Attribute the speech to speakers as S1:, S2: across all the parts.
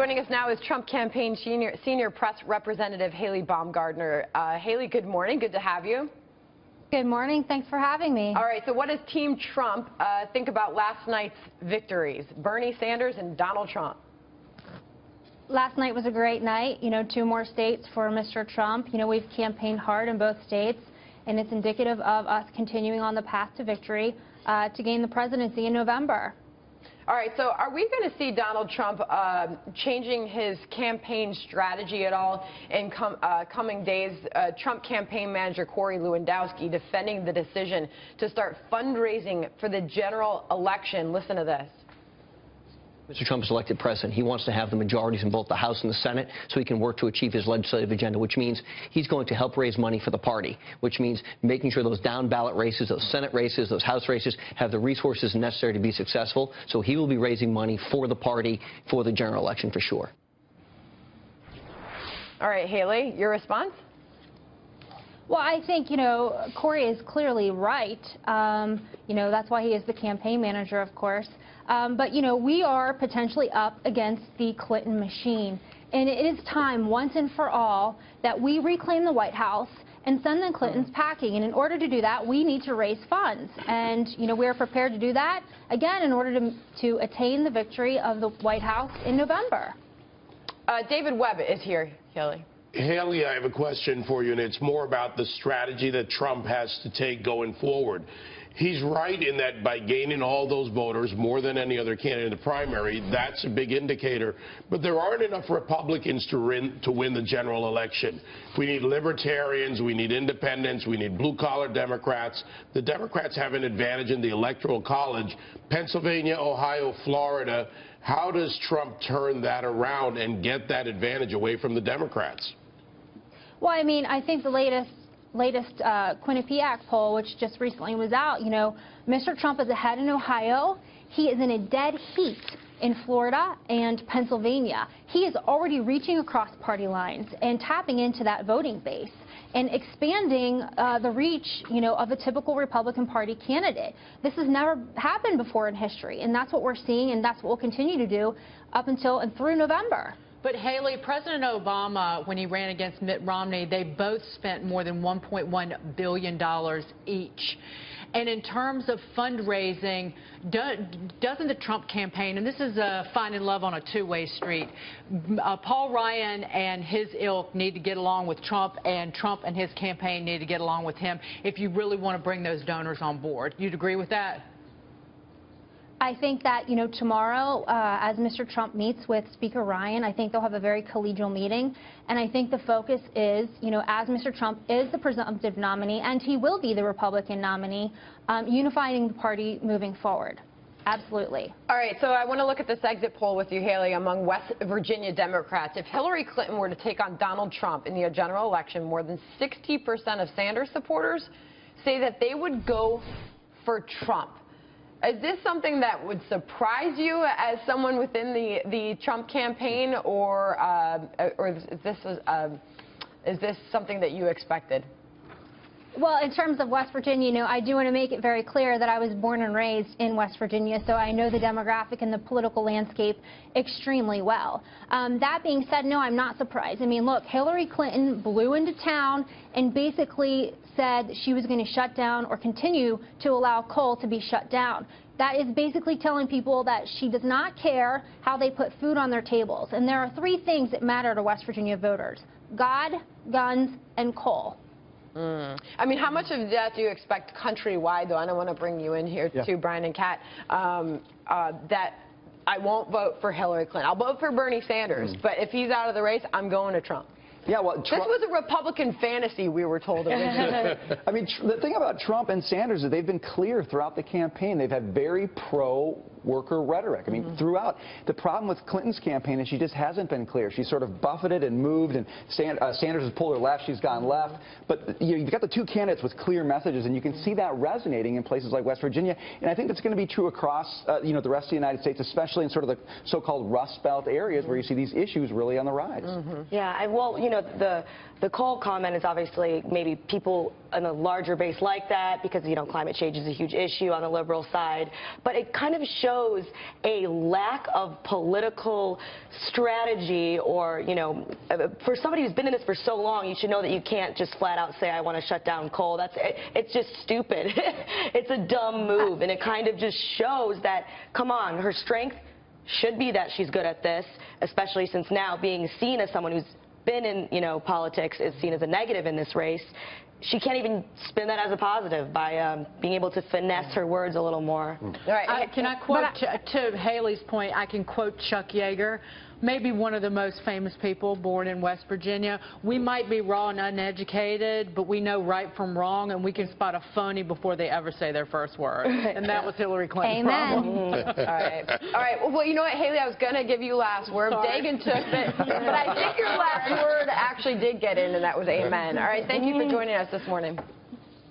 S1: Joining us now is Trump campaign senior press representative Healy Baumgardner. Healy, good morning. Good to have you.
S2: Good morning. Thanks for having me.
S1: All right. So what does Team Trump think about last night's victories, Bernie Sanders and Donald Trump?
S2: Last night was a great night. You know, 2 more states for Mr. Trump. You know, we've campaigned hard in both states, and it's indicative of us continuing on the path to victory to gain the presidency in November.
S1: All right, so are we going to see Donald Trump changing his campaign strategy at all in coming days? Trump campaign manager Corey Lewandowski defending the decision to start fundraising for the general election. Listen to this.
S3: Mr. Trump is elected president. He wants to have the majorities in both the House and the Senate so he can work to achieve his legislative agenda, which means he's going to help raise money for the party, which means making sure those down ballot races, those Senate races, those House races have the resources necessary to be successful. So he will be raising money for the party for the general election for sure.
S1: All right, Healy, your response?
S2: Well, I think, you know, Corey is clearly right. You know, that's why he is the campaign manager, of course. But, you know, we are potentially up against the Clinton machine. And it is time, once and for all, that we reclaim the White House and send the Clintons packing. And in order to do that, we need to raise funds. And, you know, we're prepared to do that, again, in order to attain the victory of the White House in November.
S1: David Webb is here, Healy.
S4: Healy, I have a question for you, and it's more about the strategy that Trump has to take going forward. He's right in that by gaining all those voters, more than any other candidate in the primary, that's a big indicator. But there aren't enough Republicans to win the general election. We need libertarians, we need independents, we need blue-collar Democrats. The Democrats have an advantage in the Electoral College. Pennsylvania, Ohio, Florida, how does Trump turn that around and get that advantage away from the Democrats?
S2: Well, I mean, I think the latest Quinnipiac poll, which just recently was out, you know, Mr. Trump is ahead in Ohio. He is in a dead heat in Florida and Pennsylvania. He is already reaching across party lines and tapping into that voting base and expanding the reach, you know, of a typical Republican Party candidate. This has never happened before in history, and that's what we're seeing, and that's what we'll continue to do up until and through November.
S5: But, Healy, President Obama, when he ran against Mitt Romney, they both spent more than $1.1 billion each. And in terms of fundraising, doesn't the Trump campaign, and this is finding love on a two-way street, Paul Ryan and his ilk need to get along with Trump and his campaign need to get along with him if you really want to bring those donors on board. You'd agree with that?
S2: I think that, you know, tomorrow, as Mr. Trump meets with Speaker Ryan, I think they'll have a very collegial meeting. And I think the focus is, you know, as Mr. Trump is the presumptive nominee, and he will be the Republican nominee, unifying the party moving forward. Absolutely. All
S1: right, so I want to look at this exit poll with you, Healy, among West Virginia Democrats. If Hillary Clinton were to take on Donald Trump in the general election, more than 60% of Sanders supporters say that they would go for Trump. Is this something that would surprise you as someone within the Trump campaign, or is this something that you expected?
S2: Well, in terms of West Virginia, you know, I do want to make it very clear that I was born and raised in West Virginia, so I know the demographic and the political landscape extremely well. That being said, no, I'm not surprised. I mean, look, Hillary Clinton blew into town and basically said she was going to shut down or continue to allow coal to be shut down. That is basically telling people that she does not care how they put food on their tables. And there are 3 things that matter to West Virginia voters: God, guns, and coal.
S1: I mean, how much of that do you expect countrywide, though? I don't want to bring you in here, too, Brian and Kat, that I won't vote for Hillary Clinton. I'll vote for Bernie Sanders, but if he's out of the race, I'm going to Trump.
S6: Yeah, well,
S1: this was a Republican fantasy, we were told originally.
S6: I mean, the thing about Trump and Sanders is they've been clear throughout the campaign. They've had very pro-worker rhetoric. I mean, throughout. The problem with Clinton's campaign is she just hasn't been clear. She's sort of buffeted and moved, and Sanders has pulled her left. She's gone left. But you've got the 2 candidates with clear messages, and you can see that resonating in places like West Virginia. And I think that's going to be true across, you know, the rest of the United States, especially in sort of the so-called Rust Belt areas where you see these issues really on the rise.
S7: Yeah, well, you know, the coal comment is obviously maybe people on a larger base like that because, you know, climate change is a huge issue on the liberal side. But it kind of shows shows a lack of political strategy, or, you know, for somebody who's been in this for so long, you should know that you can't just flat out say, I want to shut down coal. It's just stupid. It's a dumb move, and it kind of just shows that, come on, her strength should be that she's good at this, especially since now being seen as someone who's been in, you know, politics is seen as a negative in this race. She can't even spin that as a positive by being able to finesse her words a little more.
S1: All right.
S5: Can I quote, to Haley's point, I can quote Chuck Yeager, maybe one of the most famous people born in West Virginia. We might be raw and uneducated, but we know right from wrong, and we can spot a phony before they ever say their first word. And that was Hillary Clinton's problem.
S1: All right. All right. Well, you know what, Haley, I was going to give you last word. Dagan took it. But I think your last word actually did get in, and that was amen. All right. Thank you for joining us this morning.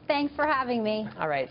S2: Thanks for having me.
S1: All right.